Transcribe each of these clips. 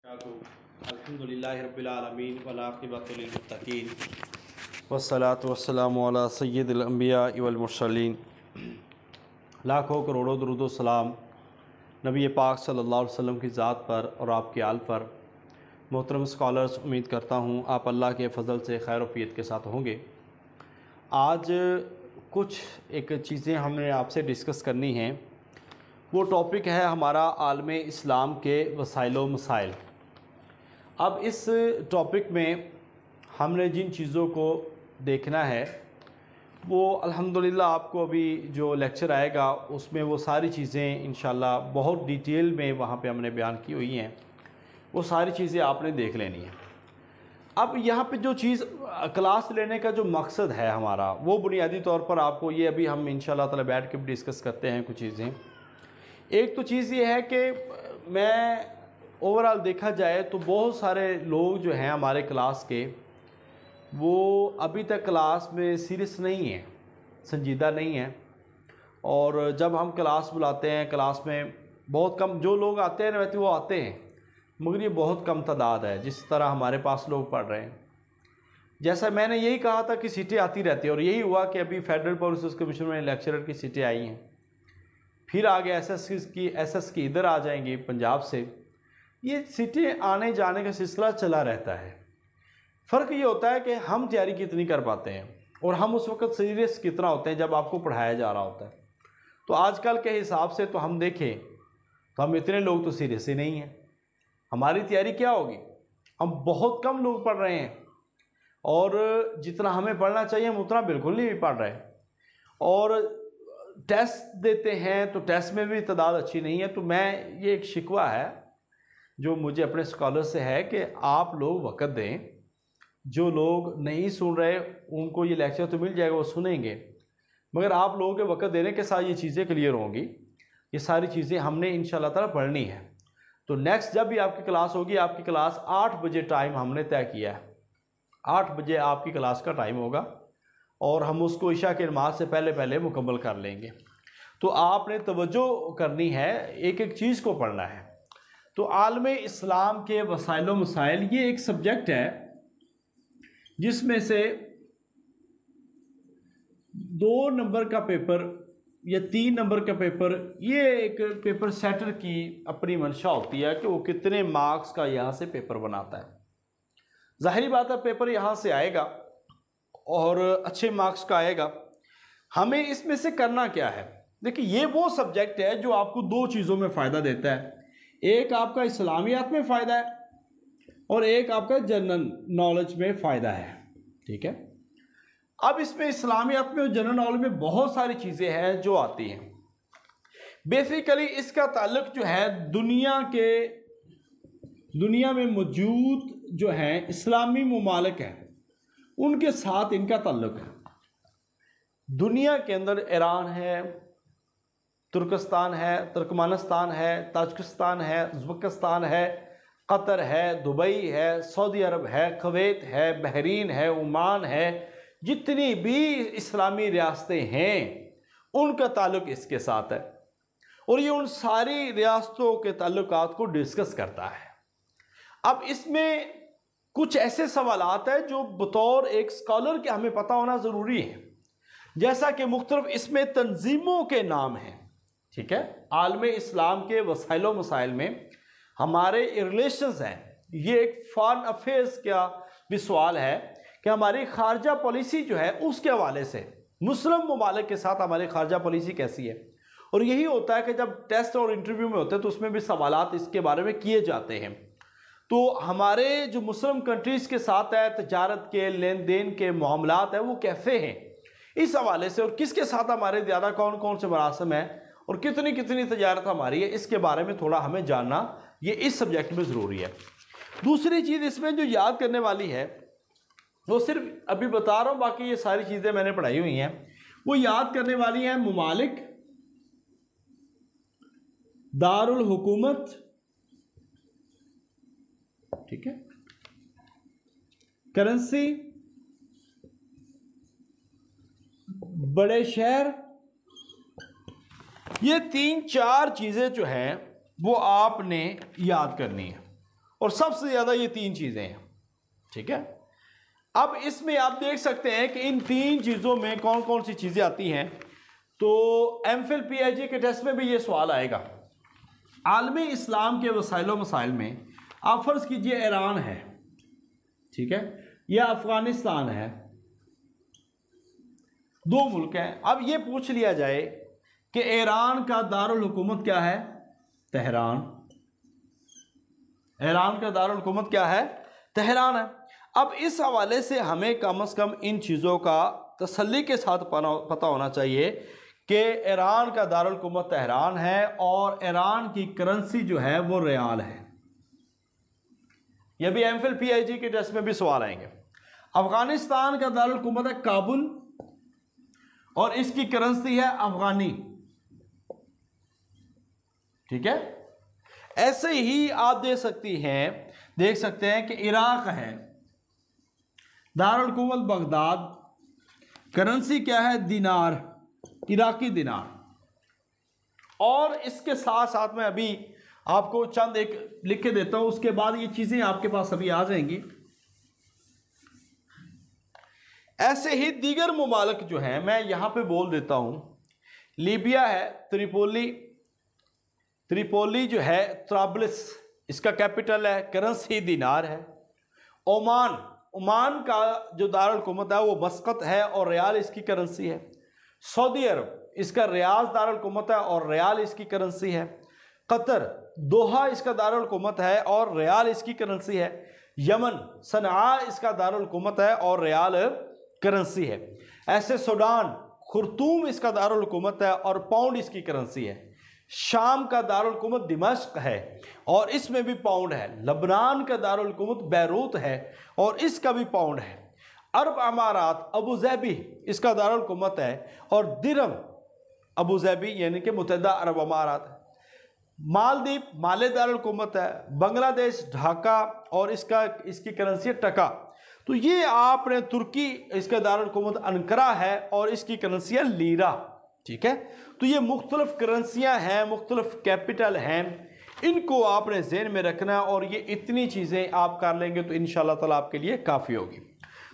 अल्हम्दुलिल्लाहि रब्बिल आलमीन वल आक़िबतु लिल मुत्तक़ीन वस्सलातु वस्सलामु अला सय्यिदिल अंबिया वल मुरसलीन। लाखों करोड़ों दुरूद व सलाम नबी पाक सल्लल्लाहु अलैहि वसल्लम की ज़ात पर और आपके आल पर। मोहतरम स्कॉलर्स, उम्मीद करता हूँ आप अल्लाह के फ़ज़ल से खैर वफ़ियत के साथ होंगे। आज कुछ एक चीज़ें हमने आपसे डिस्कस करनी हैं। वो टॉपिक है हमारा आलम इस्लाम के वसाइल व मसाइल। अब इस टॉपिक में हमने जिन चीज़ों को देखना है वो अल्हम्दुलिल्लाह आपको अभी जो लेक्चर आएगा उसमें वो सारी चीज़ें इंशाल्लाह बहुत डिटेल में वहाँ पे हमने बयान की हुई हैं। वो सारी चीज़ें आपने देख लेनी है। अब यहाँ पे जो चीज़ क्लास लेने का जो मकसद है हमारा, वो बुनियादी तौर पर आपको ये अभी हम इंशाल्लाह ताला बैठ के भी डिस्कस करते हैं कुछ चीज़ें। एक तो चीज़ ये है कि मैं ओवरऑल देखा जाए तो बहुत सारे लोग जो हैं हमारे क्लास के, वो अभी तक क्लास में सीरियस नहीं हैं, संजीदा नहीं हैं। और जब हम क्लास बुलाते हैं, क्लास में बहुत कम जो लोग आते हैं ना, वैसे वो आते हैं, मगर ये बहुत कम तादाद है जिस तरह हमारे पास लोग पढ़ रहे हैं। जैसा मैंने यही कहा था कि सीटें आती रहती है, और यही हुआ कि अभी फेडरल पब्लिक कमीशन में लेक्चरर की सीटें आई हैं, फिर आगे एसएस की इधर आ जाएंगी पंजाब से। ये सीटें आने जाने का सिलसिला चला रहता है। फ़र्क ये होता है कि हम तैयारी कितनी कर पाते हैं और हम उस वक्त सीरियस कितना होते हैं जब आपको पढ़ाया जा रहा होता है। तो आजकल के हिसाब से तो हम देखें तो हम इतने लोग तो सीरियस ही नहीं हैं। हमारी तैयारी क्या होगी? हम बहुत कम लोग पढ़ रहे हैं, और जितना हमें पढ़ना चाहिए हम उतना बिल्कुल नहीं पढ़ रहे। और टेस्ट देते हैं तो टेस्ट में भी तादाद अच्छी नहीं है। तो मैं ये एक शिकवा है जो मुझे अपने स्कॉलर से है कि आप लोग वक़्त दें। जो लोग नहीं सुन रहे उनको ये लेक्चर तो मिल जाएगा, वो सुनेंगे, मगर आप लोगों के वक़्त देने के साथ ये चीज़ें क्लियर होंगी। ये सारी चीज़ें हमने इंशाल्लाह ताला पढ़नी है। तो नेक्स्ट जब भी आपकी क्लास होगी, आपकी क्लास 8 बजे टाइम हमने तय किया है। 8 बजे आपकी क्लास का टाइम होगा और हम उसको इशा के नमाज से पहले पहले मुकम्मल कर लेंगे। तो आपने तवज्जो करनी है, एक एक चीज़ को पढ़ना है। तो आलम इस्लाम के वसाइल व मसाइल ये एक सब्जेक्ट है जिसमें से 2 नंबर का पेपर या 3 नंबर का पेपर, ये एक पेपर सेटर की अपनी मंशा होती है कि वो कितने मार्क्स का यहाँ से पेपर बनाता है। जाहिर बात है पेपर यहाँ से आएगा और अच्छे मार्क्स का आएगा। हमें इसमें से करना क्या है? देखिए, ये वो सब्जेक्ट है जो आपको 2 चीज़ों में फ़ायदा देता है। एक आपका इस्लामियात में फ़ायदा है और एक आपका जनरल नॉलेज में फ़ायदा है। ठीक है। अब इसमें इस्लामियात में और जनरल नॉलेज में बहुत सारी चीज़ें हैं जो आती हैं। बेसिकली इसका ताल्लुक जो है दुनिया में मौजूद जो हैं इस्लामी ममालिक हैं उनके साथ इनका ताल्लुक है। दुनिया के अंदर ईरान है, तुर्कस्तान है, तुर्कमानिस्तान है, ताजिकिस्तान है, उज़्बेकिस्तान है, कतर है, दुबई है, सऊदी अरब है, कुवैत है, बहरीन है, ओमान है। जितनी भी इस्लामी रियासतें हैं उनका ताल्लुक इसके साथ है, और ये उन सारी रियासतों के ताल्लुकात को डिस्कस करता है। अब इसमें कुछ ऐसे सवालात हैं जो बतौर एक स्कॉलर के हमें पता होना ज़रूरी है। जैसा कि मुख्तलिफ इसमें तंजीमों के नाम हैं। ठीक है। आलम इस्लाम के वसाइल व मसाइल में हमारे रिलेशंस हैं। ये एक फॉरेन अफेयर्स का भी सवाल है कि हमारी खारजा पॉलिसी जो है उसके हवाले से मुस्लिम ममालिक के साथ हमारी खारजा पॉलिसी कैसी है। और यही होता है कि जब टेस्ट और इंटरव्यू में होते हैं तो उसमें भी सवालात इसके बारे में किए जाते हैं। तो हमारे जो मुस्लिम कंट्रीज़ के साथ है तजारत के लेन देन के मामलात है वो कैसे हैं इस हवाले से, और किसके साथ हमारे ज़्यादा कौन कौन से मरासम हैं और कितनी कितनी तजारत हमारी है, इसके बारे में थोड़ा हमें जानना ये इस सब्जेक्ट में ज़रूरी है। दूसरी चीज़ इसमें जो याद करने वाली है, वो सिर्फ अभी बता रहा हूँ, बाकी ये सारी चीज़ें मैंने पढ़ाई हुई हैं। वो याद करने वाली हैं ममालिक, दारुल हुकूमत, ठीक है, करेंसी, बड़े शहर। ये 3-4 चीज़ें जो हैं वो आपने याद करनी है। और सबसे ज़्यादा ये 3 चीज़ें हैं, ठीक है। अब इसमें आप देख सकते हैं कि इन 3 चीज़ों में कौन कौन सी चीज़ें आती हैं। तो एमफिल पीएचडी के टेस्ट में भी ये सवाल आएगा। आलमी इस्लाम के वसाइल मसाइल में आप फर्ज कीजिए ईरान है, ठीक है, या अफगानिस्तान है, 2 मुल्क हैं। अब ये पूछ लिया जाए कि ईरान का दारुल हुकूमत क्या है? तेहरान। ईरान का दारुल हुकूमत क्या है? तेहरान है। अब इस हवाले से हमें कम से कम इन चीज़ों का तसल्ली के साथ पता होना चाहिए कि ईरान का दारुल हुकूमत तेहरान है और ईरान की करेंसी जो है वो रियाल है। यह भी एमफिल पीएचडी के टेस्ट में भी सवाल आएंगे। अफगानिस्तान का दारुल हुकूमत है काबुल और इसकी करेंसी है अफगानी, ठीक है। ऐसे ही आप देख सकते हैं कि इराक है, दारुल हुकूमत बगदाद, करेंसी क्या है? दिनार, इराकी दिनार। और इसके साथ साथ में अभी आपको चंद एक लिख के देता हूं, उसके बाद ये चीजें आपके पास अभी आ जाएंगी। ऐसे ही दीगर मुमालिक जो हैं, मैं यहां पे बोल देता हूं। लीबिया है, त्रिपोली जो है त्राबलिस, इसका कैपिटल है, करेंसी दिनार है। ओमान का जो दारुल हुकूमत है वो मस्कत है और रियाल इसकी करेंसी है। सऊदी अरब, इसका रियाज दारुल हुकूमत है और रियाल इसकी करेंसी है। कतर, दोहा इसका दारुल हुकूमत है और रियाल इसकी करेंसी है। यमन, सनआ इसका दारुल हुकूमत है और रियाल करेंसी है। ऐसे सूडान, खुर्तूम इसका दारुल हुकूमत है और पाउंड इसकी करेंसी है। शाम का दारुल हुकूमत दिमश्क है और इसमें भी पाउंड है। लबनान का दारुल हुकूमत बैरूत है और इसका भी पाउंड है। अरब अमारात, अबू ज़ैबी इसका दारुल हुकूमत है और दिरहम अबू ज़ैबी यानी कि मुत्तहिदा अरब अमारात है। मालदीव, माले दारुल हुकूमत है। बांग्लादेश ढाका और इसकी करेंसी टका। तो ये आपने तुर्की, इसका दारुल हुकूमत अनकरा है और इसकी करेंसी है लीरा, ठीक है। तो ये मुख्तलिफ करेंसियाँ हैं, मुख्तलिफ कैपिटल हैं, इनको आपने ज़हन में रखना है और ये इतनी चीज़ें आप कर लेंगे तो इंशाअल्लाह ताला आपके लिए काफ़ी होगी।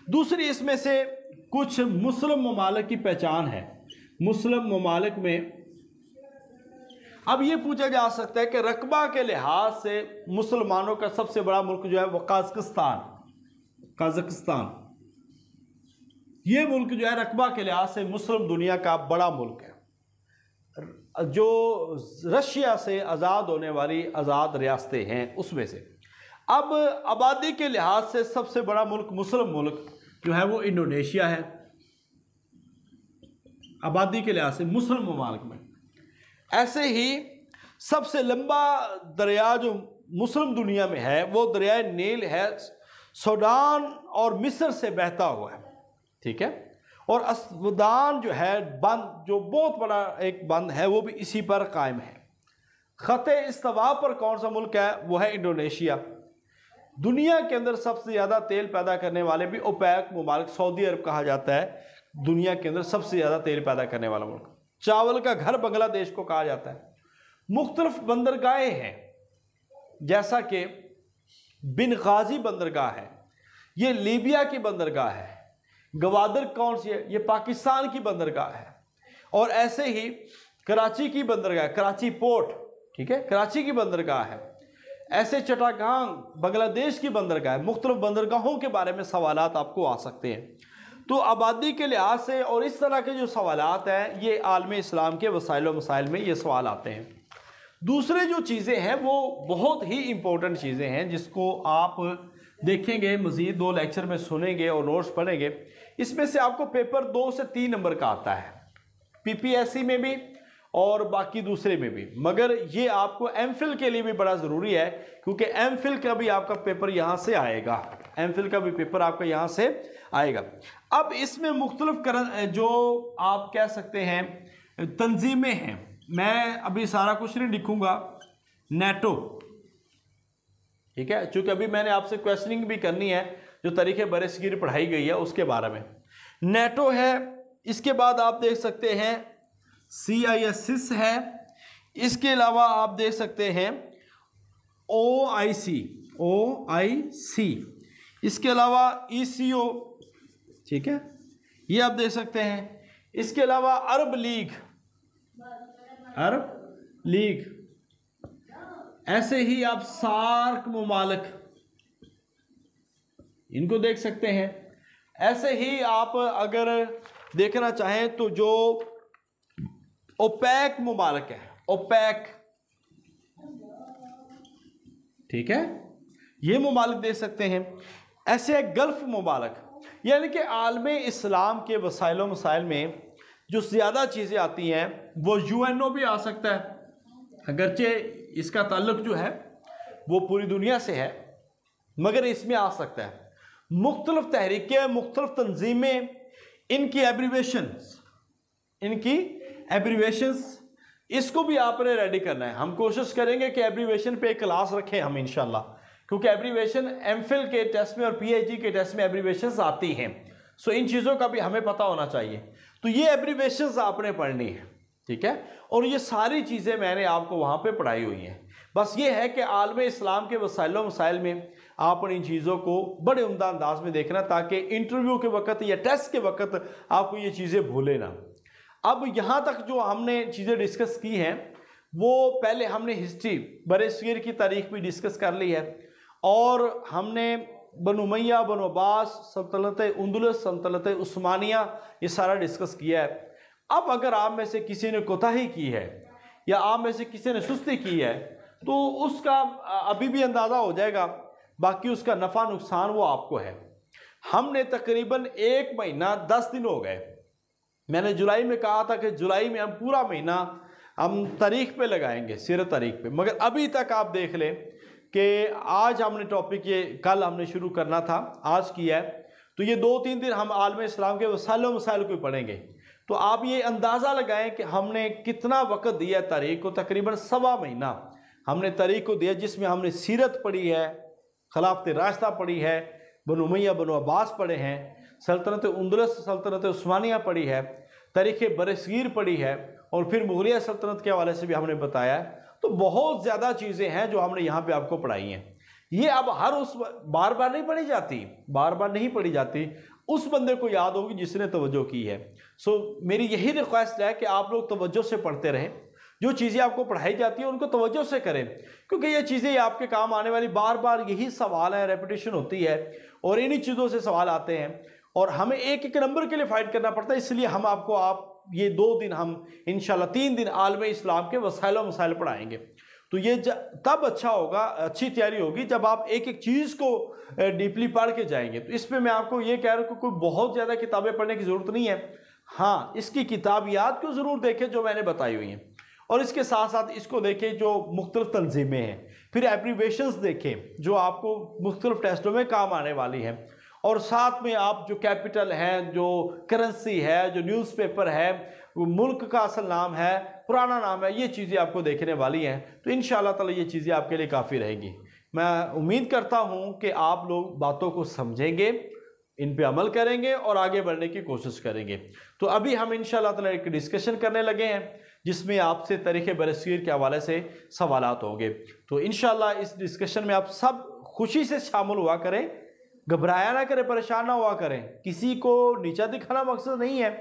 दूसरी इसमें से कुछ मुस्लिम ममालिक की पहचान है। मुस्लिम ममालिक में अब ये पूछा जा सकता है कि रकबा के लिहाज से मुसलमानों का सबसे बड़ा मुल्क जो है वो काज़ाकिस्तान। ये मुल्क जो है रकबा के लिहाज से मुस्लिम दुनिया का बड़ा मुल्क है, जो रशिया से आज़ाद होने वाली आज़ाद रियासतें हैं उसमें से। अब आबादी के लिहाज से सबसे बड़ा मुल्क, मुस्लिम मुल्क जो है वो इंडोनेशिया है, आबादी के लिहाज से मुस्लिम ममालिक में। ऐसे ही सबसे लंबा दरिया जो मुस्लिम दुनिया में है वो दरिया नील है, सूडान और मिस्र से बहता हुआ है, ठीक है। और अस्वदान जो है बंद, जो बहुत बड़ा एक बंद है, वो भी इसी पर कायम है। खते इस्तवा पर कौन सा मुल्क है? वो है इंडोनेशिया। दुनिया के अंदर सबसे ज़्यादा तेल पैदा करने वाले भी ओपेक मुमालिक, सऊदी अरब कहा जाता है दुनिया के अंदर सबसे ज़्यादा तेल पैदा करने वाला मुल्क। चावल का घर बांग्लादेश को कहा जाता है। मुख्तलिफ बंदरगाहें हैं, जैसा कि बिन गाजी बंदरगाह है, ये लीबिया की बंदरगाह है। गवादर कौन सी है? ये पाकिस्तान की बंदरगाह है। और ऐसे ही कराची की बंदरगाह, कराची पोर्ट, ठीक है, कराची की बंदरगाह है। ऐसे चटागांग बांग्लादेश की बंदरगाह है। मुख्तलिफ बंदरगाहों के बारे में सवालात आपको आ सकते हैं। तो आबादी के लिहाज से और इस तरह के जो सवालात हैं, ये आलमी इस्लाम के वसाइल व मसाइल में ये सवाल आते हैं। दूसरे जो चीज़ें हैं वो बहुत ही इम्पोर्टेंट चीज़ें हैं, जिसको आप देखेंगे, मज़ीद 2 लेक्चर में सुनेंगे और नोट्स पढ़ेंगे। इसमें से आपको पेपर 2 से 3 नंबर का आता है, पीपीएससी में भी और बाकी दूसरे में भी। मगर ये आपको एमफिल के लिए भी बड़ा ज़रूरी है, क्योंकि एमफिल का भी आपका पेपर यहाँ से आएगा, एमफिल का भी पेपर आपका यहाँ से आएगा। अब इसमें मुख्तलिफ जो आप कह सकते हैं तंजीमें हैं, मैं अभी सारा कुछ नहीं लिखूंगा। नेटो, ठीक है, चूंकि अभी मैंने आपसे क्वेश्चनिंग भी करनी है जो तरीके बरसगीर पढ़ाई गई है उसके बारे में। नेटो है, इसके बाद आप देख सकते हैं CISIS है, इसके अलावा आप देख सकते हैं OIC, OIC। इसके अलावा ECO, ठीक है, ये आप देख सकते हैं। इसके अलावा अरब लीग, ऐसे ही आप सार्क मुमालिक, इनको देख सकते हैं। ऐसे ही आप अगर देखना चाहें तो जो ओपेक मुमालिक है, ओपेक, ठीक है, ये मुमालिक देख सकते हैं। ऐसे गल्फ मुमालिक, यानी कि आलमे इस्लाम के वसाइलों मसाइल में जो ज़्यादा चीज़ें आती हैं वो UNO भी आ सकता है, अगरचे इसका ताल्लुक जो है वो पूरी दुनिया से है, मगर इसमें आ सकता है। मुख्तलिफ तहरीकें, मुख्तलिफ तंजीमें, इनकी एब्रीवेशंस, इसको भी आपने रेडी करना है। हम कोशिश करेंगे कि एब्रीवेशन पे एक क्लास रखें हम इंशाल्लाह, क्योंकि एब्रीवेशन MPhil के टेस्ट में और PhD के टेस्ट में एब्रीवेशंस आती हैं। सो इन चीज़ों का भी हमें पता होना चाहिए। तो ये एब्रीवेशंस आपने पढ़नी है, ठीक है, और ये सारी चीज़ें मैंने आपको वहाँ पे पढ़ाई हुई हैं। बस ये है कि आलमे इस्लाम के वसाइलों मसाइल में आपने इन चीज़ों को बड़े उम्दा अंदाज में देखना, ताकि इंटरव्यू के वक्त या टेस्ट के वक्त आपको ये चीज़ें भूले ना। अब यहाँ तक जो हमने चीज़ें डिस्कस की हैं, वो पहले हमने हिस्ट्री, बरसगीर की तारीख भी डिस्कस कर ली है, और हमने बनु उमय्या, बनु अब्बास, सल्तनत अंदलुस, सल्तनत उस्मानिया, ये सारा डिस्कस किया है। अब अगर आप में से किसी ने कोताही की है या आप में से किसी ने सुस्ती की है तो उसका अभी भी अंदाज़ा हो जाएगा, बाकी उसका नफ़ा नुकसान वो आपको है। हमने तकरीबन 1 महीना 10 दिन हो गए। मैंने जुलाई में कहा था कि जुलाई में हम पूरा महीना हम तारीख पे लगाएंगे, सीरत तारीख पे, मगर अभी तक आप देख लें कि आज हमने टॉपिक ये कल हमने शुरू करना था, आज किया है, तो ये 2-3 दिन हम आलमे इस्लाम के वसाइलों मसाइल को पढ़ेंगे। तो आप ये अंदाज़ा लगाएं कि हमने कितना वक्त दिया तारीख को, तकरीबन 1.25 महीना हमने तारीख को दिया, जिसमें हमने सीरत पढ़ी है, खिलाफत राशिदा पढ़ी है, बनु उमय्या, बनु अब्बास पढ़े हैं, सल्तनत अंदलुस, सल्तनत उस्मानिया पढ़ी है, तारीख़ बरसगीर पढ़ी है, और फिर मुग़लिया सल्तनत के हवाले से भी हमने बताया है। तो बहुत ज़्यादा चीज़ें हैं जो हमने यहाँ पे आपको पढ़ाई हैं। ये अब हर उस बार बार नहीं पढ़ी जाती, उस बंदे को याद होगी जिसने तवज्जो की है। सो मेरी यही रिक्वेस्ट है कि आप लोग तवज्जो से पढ़ते रहें, जो चीज़ें आपको पढ़ाई जाती है उनको तवज्जो से करें, क्योंकि ये चीज़ें आपके काम आने वाली, बार बार यही सवाल है, रेपिटेशन होती है और इन्हीं चीज़ों से सवाल आते हैं और हमें एक एक नंबर के लिए फाइट करना पड़ता है। इसलिए हम आपको ये 2 दिन हम इंशाल्लाह 3 दिन आलमे इस्लाम के वसाइल व मसाइल पढ़ाएंगे। तो ये तब अच्छा होगा, अच्छी तैयारी होगी जब आप एक एक चीज़ को डीपली पढ़ के जाएंगे। तो इस पर मैं आपको ये कह रहा हूँ कि कोई बहुत ज़्यादा किताबें पढ़ने की ज़रूरत नहीं है। हाँ, इसकी किताबियात को ज़रूर देखें जो मैंने बताई हुई हैं, और इसके साथ साथ इसको देखें जो मुख्तलिफ तंजीमें हैं, फिर एब्रीवेशंस देखें जो आपको मुख्तलिफ टेस्टों में काम आने वाली हैं, और साथ में आप जो कैपिटल है, जो करेंसी है, जो न्यूज़पेपर है, मुल्क का असल नाम है, पुराना नाम है, ये चीज़ें आपको देखने वाली हैं। तो इंशाअल्लाह ताला ये चीज़ें आपके लिए काफ़ी रहेंगी। मैं उम्मीद करता हूँ कि आप लोग बातों को समझेंगे, इन पे अमल करेंगे और आगे बढ़ने की कोशिश करेंगे। तो अभी हम इंशाअल्लाह ताला एक डिस्कशन करने लगे हैं जिसमें आपसे तारीख़ बरसगीर के हवाले से सवालात होंगे। तो इंशाअल्लाह इस डिस्कशन में आप सब खुशी से शामिल हुआ करें, घबराया ना करें, परेशान ना हुआ करें। किसी को नीचा दिखाना मकसद नहीं है,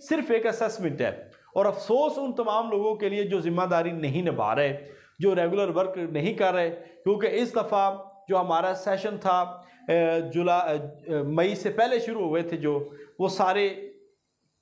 सिर्फ एक असेसमेंट है। और अफसोस उन तमाम लोगों के लिए जो जिम्मेदारी नहीं निभा रहे, जो रेगुलर वर्क नहीं कर रहे, क्योंकि इस दफ़ा जो हमारा सेशन था मई से पहले शुरू हुए थे, जो वो सारे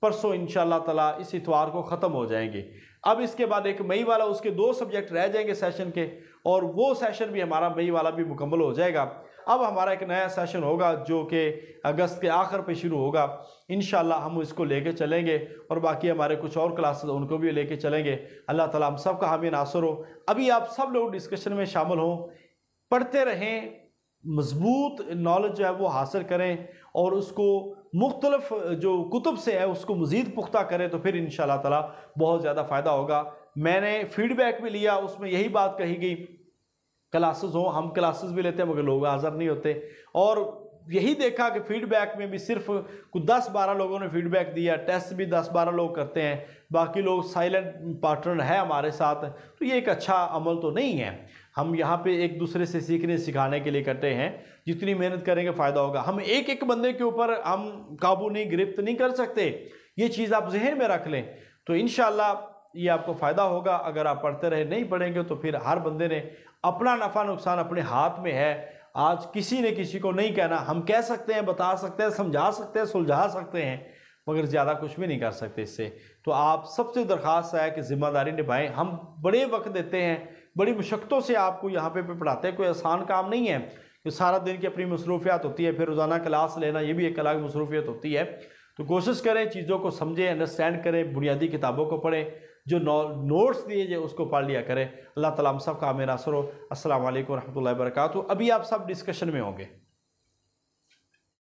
परसों इंशाअल्लाह ताला इस इतवार को ख़त्म हो जाएंगे। अब इसके बाद एक मई वाला, उसके 2 सब्जेक्ट रह जाएंगे सेशन के, और वो सेशन भी हमारा मई वाला भी मुकम्मल हो जाएगा। अब हमारा एक नया सेशन होगा जो कि अगस्त के आखिर पे शुरू होगा। इंशाअल्लाह हम इसको लेके चलेंगे और बाकी हमारे कुछ और क्लासेस उनको भी लेके चलेंगे। अल्लाह ताला हम सब का हामी नासर हो। अभी आप सब लोग डिस्कशन में शामिल हों, पढ़ते रहें, मजबूत नॉलेज जो है वो हासिल करें और उसको मुख्तलिफ जो कुतुब से है उसको मज़ीद पुख्ता करें, तो फिर इंशाअल्लाह ताला बहुत ज़्यादा फ़ायदा होगा। मैंने फ़ीडबैक भी लिया, उसमें यही बात कही गई, क्लासेस हों, हम क्लासेस भी लेते हैं मगर लोग हाज़िर नहीं होते, और यही देखा कि फ़ीडबैक में भी सिर्फ कुछ 10-12 लोगों ने फ़ीडबैक दिया, टेस्ट भी 10-12 लोग करते हैं, बाकी लोग साइलेंट पार्टनर है हमारे साथ। तो ये एक अच्छा अमल तो नहीं है। हम यहाँ पे एक दूसरे से सीखने सिखाने के लिए इकट्ठे हैं। जितनी मेहनत करेंगे फ़ायदा होगा। हम एक एक बंदे के ऊपर हम काबू नहीं, गिरफ्त नहीं कर सकते। ये चीज़ आप जहन में रख लें, तो इंशाअल्लाह ये आपको फ़ायदा होगा। अगर आप पढ़ते रहे, नहीं पढ़ेंगे तो फिर हर बंदे ने अपना नफ़ा नुकसान अपने हाथ में है। आज किसी ने किसी को नहीं कहना। हम कह सकते हैं, बता सकते हैं, समझा सकते हैं, सुलझा सकते हैं, मगर ज़्यादा कुछ भी नहीं कर सकते इससे। तो आप सबसे दरख्वास्त है कि ज़िम्मेदारी निभाएं। हम बड़े वक्त देते हैं, बड़ी मुशक्क़तों से आपको यहाँ पे पढ़ाते हैं। कोई आसान काम नहीं है कि सारा दिन की अपनी मसरूफियात होती है, फिर रोज़ाना क्लास लेना ये भी एक अलग मसरूफियत होती है। तो कोशिश करें, चीज़ों को समझें, अंडरस्टैंड करें, बुनियादी किताबों को पढ़ें, जो नोट्स दिए जाए उसको पढ़ लिया करें। अल्लाह ताला हम सब का आमीन नासर हो। अस्सलाम वालेकुम रहमतुल्लाहि व बरकातुहू। अभी आप सब डिस्कशन में होंगे।